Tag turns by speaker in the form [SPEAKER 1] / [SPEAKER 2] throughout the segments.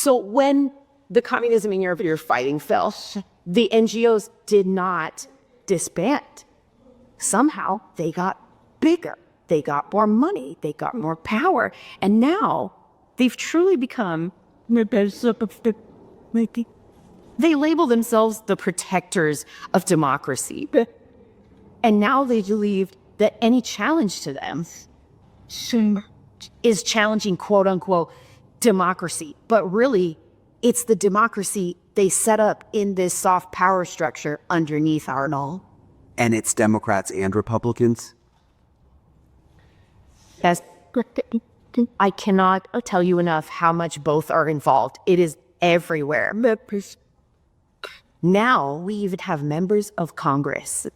[SPEAKER 1] So when the communism in Europe you're fighting fell, the NGOs did not disband. Somehow they got bigger. They got more money. They got more power. And now they've truly become, they label themselves the protectors of democracy. And now they believe that any challenge to them is challenging, quote unquote, democracy. But really, it's the democracy they set up in this soft power structure underneath our law.
[SPEAKER 2] And it's Democrats and Republicans?
[SPEAKER 1] Yes. I cannot tell you enough how much both are involved. It is everywhere. Now we even have members of Congress.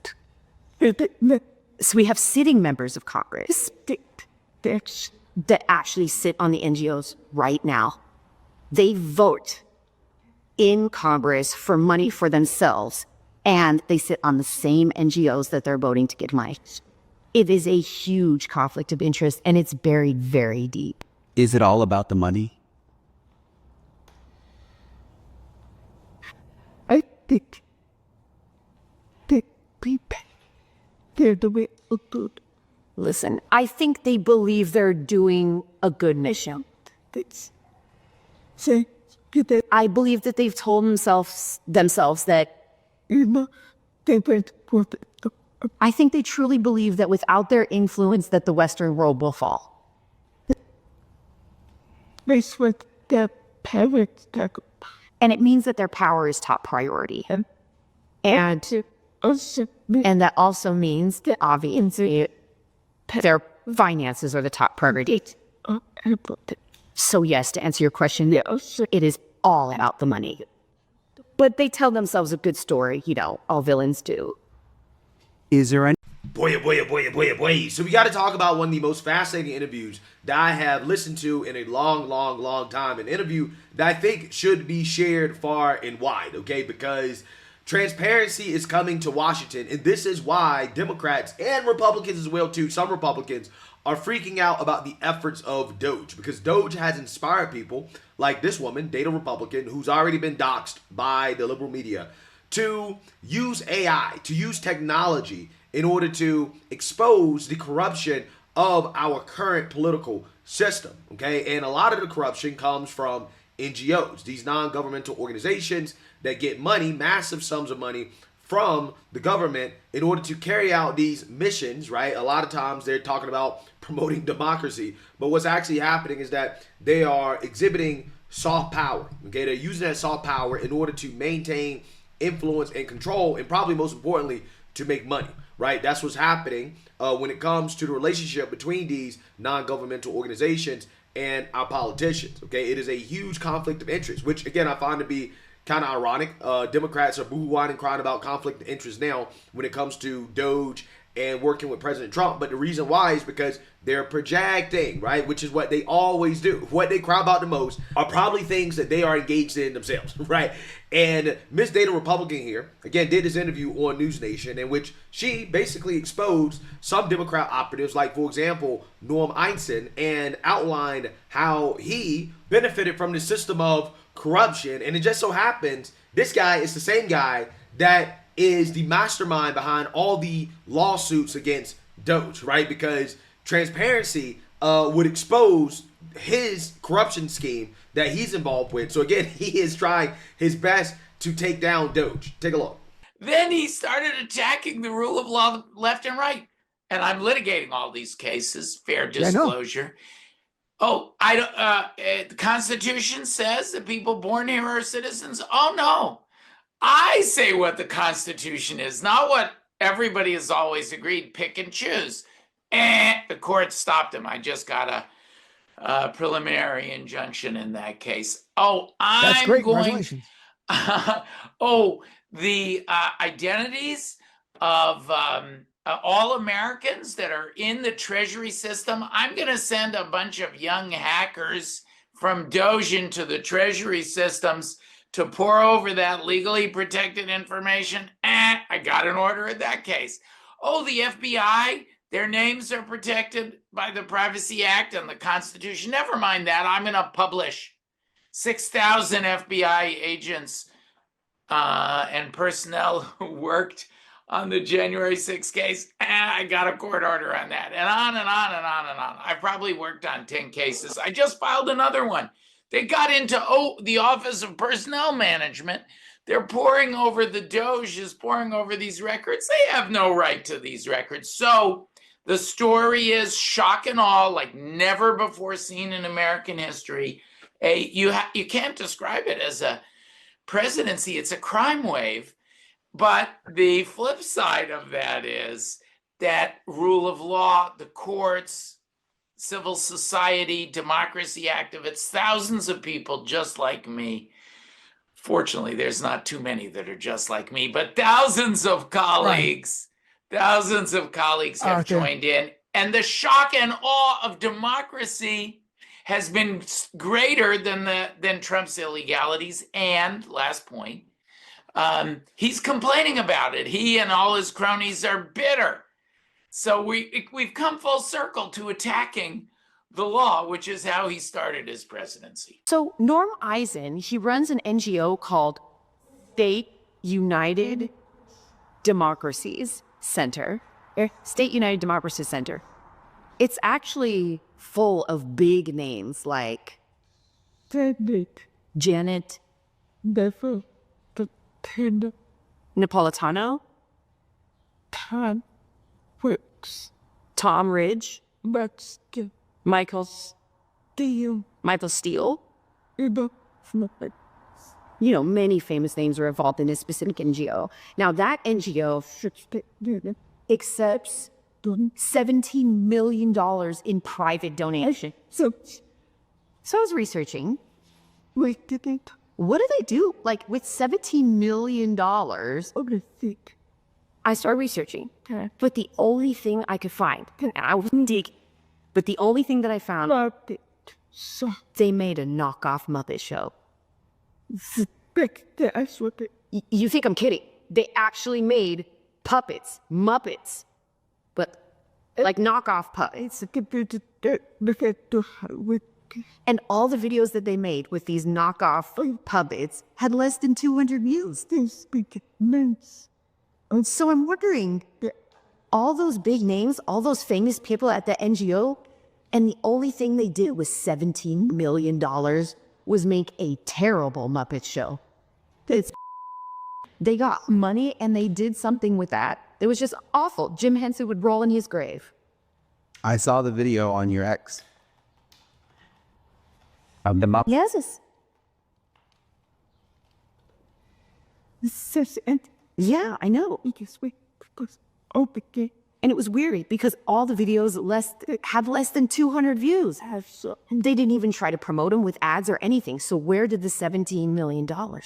[SPEAKER 1] So we have sitting members of Congress that actually sit on the NGOs right now. They vote in Congress for money for themselves, and they sit on the same NGOs that they're voting to get money. It is a huge conflict of interest, and it's buried very deep.
[SPEAKER 2] Is it all about the money?
[SPEAKER 3] I think that people, they're the way of good.
[SPEAKER 1] Listen, I think they believe they're doing a good mission. I believe that they've told themselves that I think they truly believe that without their influence that the Western world will fall.
[SPEAKER 3] That's what their parents talk about.
[SPEAKER 1] And it means that their power is top priority. And that also means that obviously their finances are the top priority. So yes, to answer your question, it is all about the money. But they tell themselves a good story, you know, all villains do.
[SPEAKER 2] Is there any...
[SPEAKER 4] Boy. So we got to talk about one of the most fascinating interviews that I have listened to in a long time. An interview that I think should be shared far and wide, okay? Because transparency is coming to Washington, and this is why Democrats and Republicans as well, too, some Republicans, are freaking out about the efforts of Doge. Because Doge has inspired people like this woman, data Republican, who's already been doxxed by the liberal media, to use AI, to use technology in order to expose the corruption of our current political system, okay? And a lot of the corruption comes from NGOs, these non-governmental organizations that get money, massive sums of money from the government in order to carry out these missions, right? A lot of times they're talking about promoting democracy, but what's actually happening is that they are exhibiting soft power, okay? They're using that soft power in order to maintain influence and control, and probably most importantly, to make money, right? That's what's happening when it comes to the relationship between these non-governmental organizations and our politicians, okay? It is a huge conflict of interest, which again, I find to be kind of ironic. Democrats are boo-hooing and crying about conflict of interest now when it comes to Doge and working with President Trump. But the reason why is because they're projecting, right? Which is what they always do. What they cry about the most are probably things that they are engaged in themselves, right? And Miss Data Republican here, again, did this interview on NewsNation in which she basically exposed some Democrat operatives, like, for example, Norm Entin, and outlined how he benefited from the system of corruption. And it just so happens this guy is the same guy that is the mastermind behind all the lawsuits against Doge, right? Because transparency would expose his corruption scheme that he's involved with. So again, he is trying his best to take down Doge. Take a look.
[SPEAKER 5] Then he started attacking the rule of law left and right. And I'm litigating all these cases, fair disclosure. The Constitution says that people born here are citizens. Oh, no. I say what the Constitution is, not what everybody has always agreed, pick and choose. The court stopped him. I just got a preliminary injunction in that case.
[SPEAKER 6] That's great. Congratulations.
[SPEAKER 5] The identities of all Americans that are in the Treasury system. I'm going to send a bunch of young hackers from Doge into the Treasury systems to pour over that legally protected information. I got an order in that case. The FBI, their names are protected by the Privacy Act and the Constitution. Never mind that. I'm going to publish 6,000 FBI agents and personnel who worked on the January 6th case. I got a court order on that, and on and on and on and on. I probably worked on 10 cases. I just filed another one. They got into the Office of Personnel Management. They're poring over, the Doge is poring over these records. They have no right to these records. So the story is shock and awe, like never before seen in American history. You can't describe it as a presidency. It's a crime wave. But the flip side of that is that rule of law, the courts, civil society, democracy activists, thousands of people just like me. Fortunately, there's not too many that are just like me, but thousands of colleagues, have joined in. And the shock and awe of democracy has been greater than Trump's illegalities. And last point, he's complaining about it. He and all his cronies are bitter. So we've come full circle to attacking the law, which is how he started his presidency.
[SPEAKER 1] So Norm Eisen, he runs an NGO called State United Democracies Center, State United Democracy Center. It's actually full of big names like Janet Napolitano, Tom Ridge, Michael Steele. You know, many famous names are involved in this specific NGO. Now, that NGO accepts $17 million in private donation. So I was researching. What do they do? Like, with $17 million, I started researching. But the only thing I could find, and I wasn't digging, but the only thing that I found, they made a knockoff Muppet show. You think I'm kidding? They actually made puppets, Muppets, but like knockoff puppets. And all the videos that they made with these knockoff puppets had less than 200 views. So I'm wondering, all those big names, all those famous people at the NGO, and the only thing they did with $17 million was make a terrible Muppet show. They got money and they did something with that. It was just awful. Jim Henson would roll in his grave.
[SPEAKER 2] I saw the video on your ex. Of the Muppet.
[SPEAKER 1] Yes. Yeah, I know. And it was weird because all the videos have less than 200 views. And they didn't even try to promote them with ads or anything. So where did the $17 million go?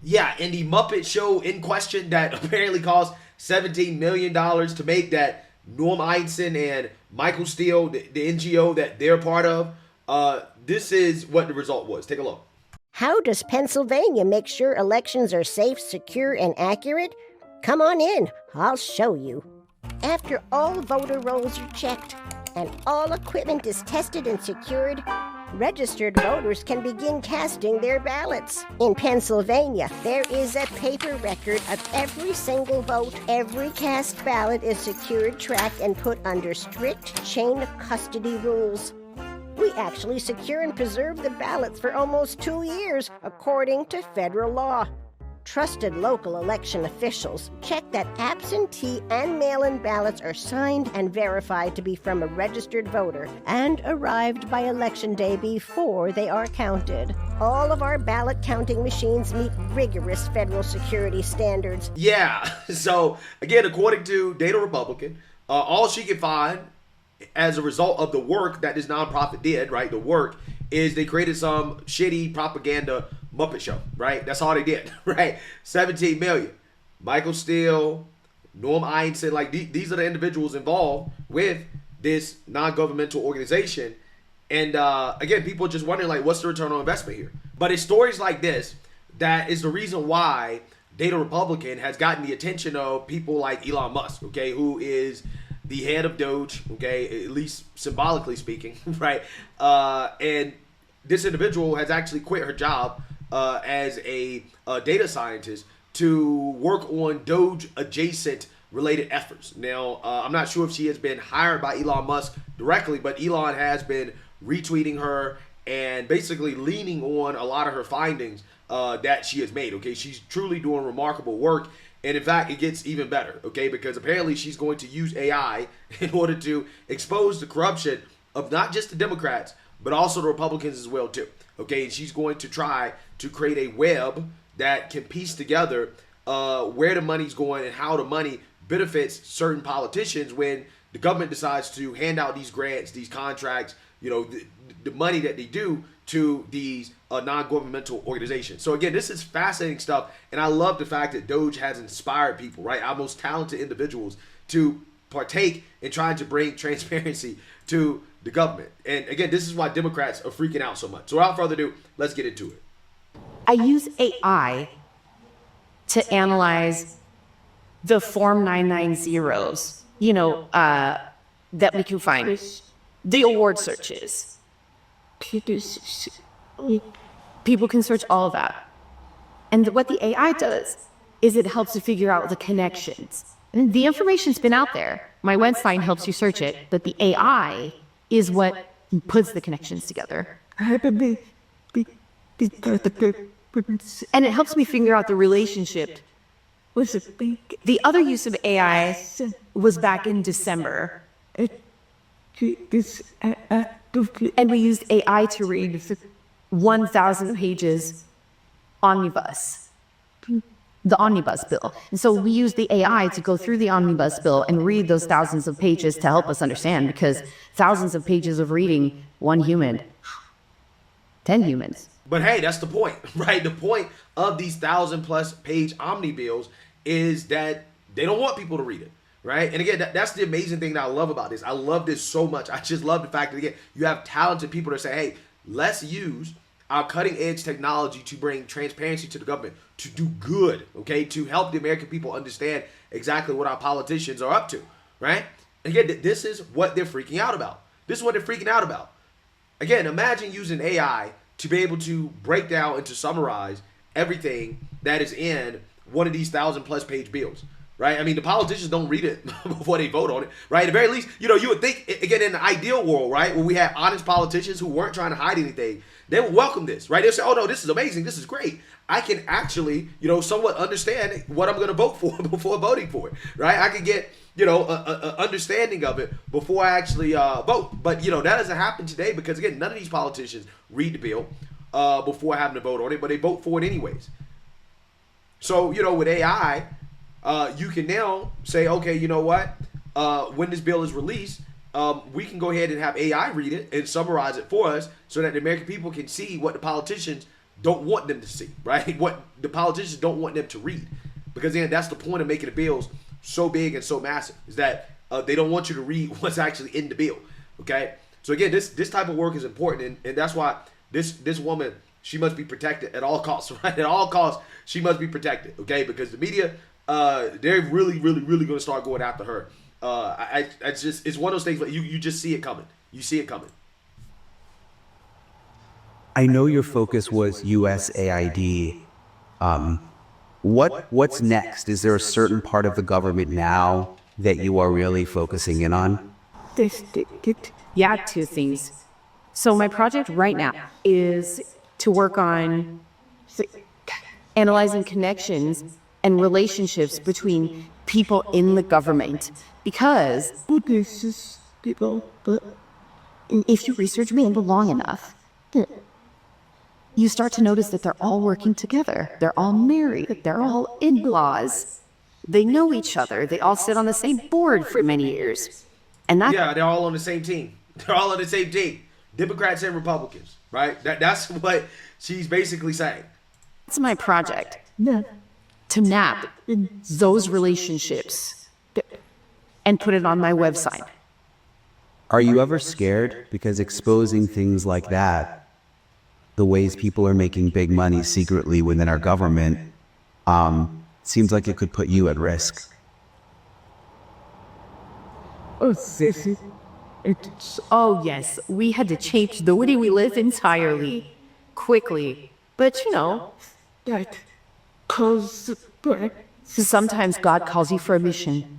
[SPEAKER 4] Yeah, and the Muppet show in question that apparently cost $17 million to make, that Norm Eisen and Michael Steele, the NGO that they're part of, this is what the result was. Take a look.
[SPEAKER 7] How does Pennsylvania make sure elections are safe, secure, and accurate? Come on in, I'll show you. After all voter rolls are checked and all equipment is tested and secured, registered voters can begin casting their ballots. In Pennsylvania, there is a paper record of every single vote. Every cast ballot is secured, tracked, and put under strict chain of custody rules. We actually secure and preserve the ballots for almost 2 years, according to federal law. Trusted local election officials check that absentee and mail-in ballots are signed and verified to be from a registered voter and arrived by Election Day before they are counted. All of our ballot counting machines meet rigorous federal security standards.
[SPEAKER 4] Yeah, so again, according to Data Republican, all she can find as a result of the work that this nonprofit did, right, the work, is they created some shitty propaganda Muppet show, right? That's all they did, right? 17 million. Michael Steele, Norm Eisen, like these are the individuals involved with this non-governmental organization. And again, people are just wondering, like, what's the return on investment here? But it's stories like this that is the reason why Data Republican has gotten the attention of people like Elon Musk, okay, who is the head of Doge, okay, at least symbolically speaking, right? And this individual has actually quit her job as a data scientist to work on Doge adjacent related efforts. Now, I'm not sure if she has been hired by Elon Musk directly, but Elon has been retweeting her and basically leaning on a lot of her findings that she has made. Okay, she's truly doing remarkable work. And in fact, it gets even better, okay, because apparently she's going to use AI in order to expose the corruption of not just the Democrats, but also the Republicans as well, too. Okay, and she's going to try to create a web that can piece together where the money's going and how the money benefits certain politicians when the government decides to hand out these grants, these contracts, you know, the money that they do to these non-governmental organizations. So again, this is fascinating stuff, and I love the fact that Doge has inspired people, right, our most talented individuals, to partake in trying to bring transparency to the government. And again, this is why Democrats are freaking out so much. So without further ado, let's get into it.
[SPEAKER 1] I use AI to analyze the Form 990s, you know, that we can find, the award searches. People can search all of that. And what the AI does is it helps to figure out the connections. And the information's been out there. My website helps you search it, but the AI is what puts the connections together. And it helps me figure out the relationship. The other use of AI was back in December. And we used AI to read 1,000 pages omnibus, the omnibus bill. And so we used the AI to go through the omnibus bill and read those thousands of pages to help us understand, because thousands of pages of reading, one human, 10 humans.
[SPEAKER 4] But hey, that's the point, right? The point of these 1,000+ page omnibills is that they don't want people to read it, right? And again, that's the amazing thing that I love about this. I love this so much. I just love the fact that, again, you have talented people that say, hey, let's use our cutting edge technology to bring transparency to the government, to do good, okay? To help the American people understand exactly what our politicians are up to, right? And again, this is what they're freaking out about. This is what they're freaking out about. Again, imagine using AI to be able to break down and to summarize everything that is in one of these 1,000+ page bills, right? I mean, the politicians don't read it before they vote on it, right? At the very least, you know, you would think, again, in the ideal world, right, where we have honest politicians who weren't trying to hide anything, they would welcome this, right? They'll say, oh, no, this is amazing. This is great. I can actually, you know, somewhat understand what I'm going to vote for before voting for it, right? I can get, you know, a understanding of it before I actually vote. But, you know, that doesn't happen today because, again, none of these politicians read the bill before having to vote on it, but they vote for it anyways. So, you know, with AI, you can now say, okay, you know what? When this bill is released, we can go ahead and have AI read it and summarize it for us so that the American people can see what the politicians don't want them to see, right? What the politicians don't want them to read. Because, again, that's the point of making the bills so big and so massive, is that they don't want you to read what's actually in the bill, okay? So, again, this type of work is important, and that's why this woman, she must be protected at all costs, right? At all costs, she must be protected, okay? Because the media, they're really going to start going after her. It's one of those things where you just see it coming. You see it coming.
[SPEAKER 2] I know your focus was USAID. What's next? Is there a certain part of the government now that you are really focusing in on?
[SPEAKER 1] Yeah, two things. So my project right now is to work on analyzing connections and relationships between people in the government, because if you research me long enough, you start to notice that they're all working together. They're all married. They're all in-laws. They know each other. They all sit on the same board for many years. And that,
[SPEAKER 4] yeah, they're all on the same team. They're all on the same team. Democrats and Republicans, right? That's what she's basically saying.
[SPEAKER 1] That's my project. To map those relationships and put it on my website.
[SPEAKER 2] Are you ever scared? Because exposing things like that, the ways people are making big money secretly within our government, seems like it could put you at risk.
[SPEAKER 1] Oh, yes, we had to change the way we live entirely, quickly. But you know,
[SPEAKER 3] That cause
[SPEAKER 1] sometimes God calls you for a mission,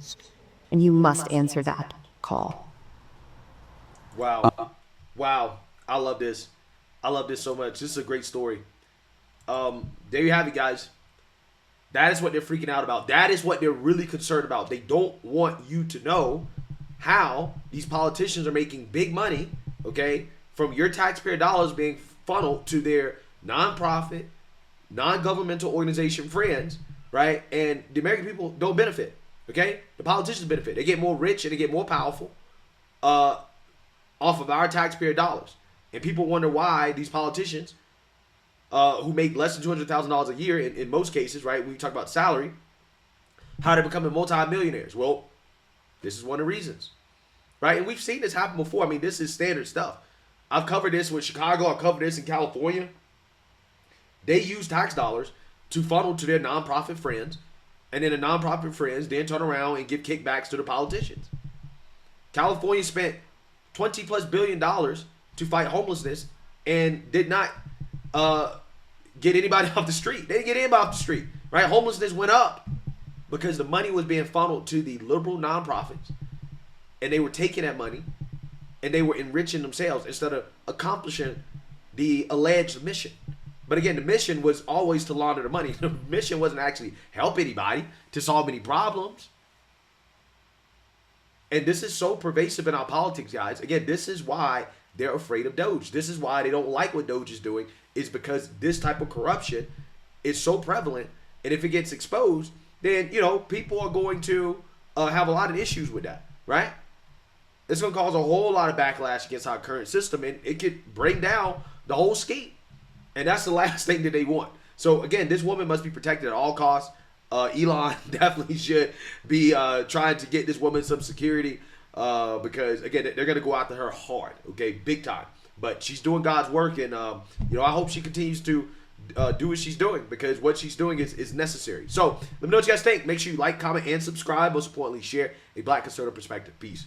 [SPEAKER 1] and you must answer that call.
[SPEAKER 4] Wow. Wow. I love this. I love this so much. This is a great story. There you have it, guys. That is what they're freaking out about. That is what they're really concerned about. They don't want you to know how these politicians are making big money, okay, from your taxpayer dollars being funneled to their nonprofit, non-governmental organization friends, right? And the American people don't benefit, okay? The politicians benefit. They get more rich and they get more powerful off of our taxpayer dollars. And people wonder why these politicians who make less than $200,000 a year in most cases, right? When we talk about salary, how they're becoming multi-millionaires. Well, this is one of the reasons, right? And we've seen this happen before. I mean, this is standard stuff. I've covered this with Chicago. I've covered this in California. They use tax dollars to funnel to their nonprofit friends, and then the nonprofit friends then turn around and give kickbacks to the politicians. California spent $20+ billion to fight homelessness and did not get anybody off the street. They didn't get anybody off the street, right? Homelessness went up because the money was being funneled to the liberal nonprofits, and they were taking that money and they were enriching themselves instead of accomplishing the alleged mission. But again, the mission was always to launder the money. The mission wasn't actually help anybody to solve any problems. And this is so pervasive in our politics, guys. Again, this is why they're afraid of Doge. This is why they don't like what Doge is doing, is because this type of corruption is so prevalent. And if it gets exposed, then, you know, people are going to have a lot of issues with that, right? It's going to cause a whole lot of backlash against our current system, and it could bring down the whole scheme. And that's the last thing that they want. So again, this woman must be protected at all costs. Elon definitely should be trying to get this woman some security because, again, they're going to go after her hard, okay, big time. But she's doing God's work, and, you know, I hope she continues to do what she's doing, because what she's doing is necessary. So let me know what you guys think. Make sure you like, comment, and subscribe. Most importantly, share a Black conservative perspective. Peace.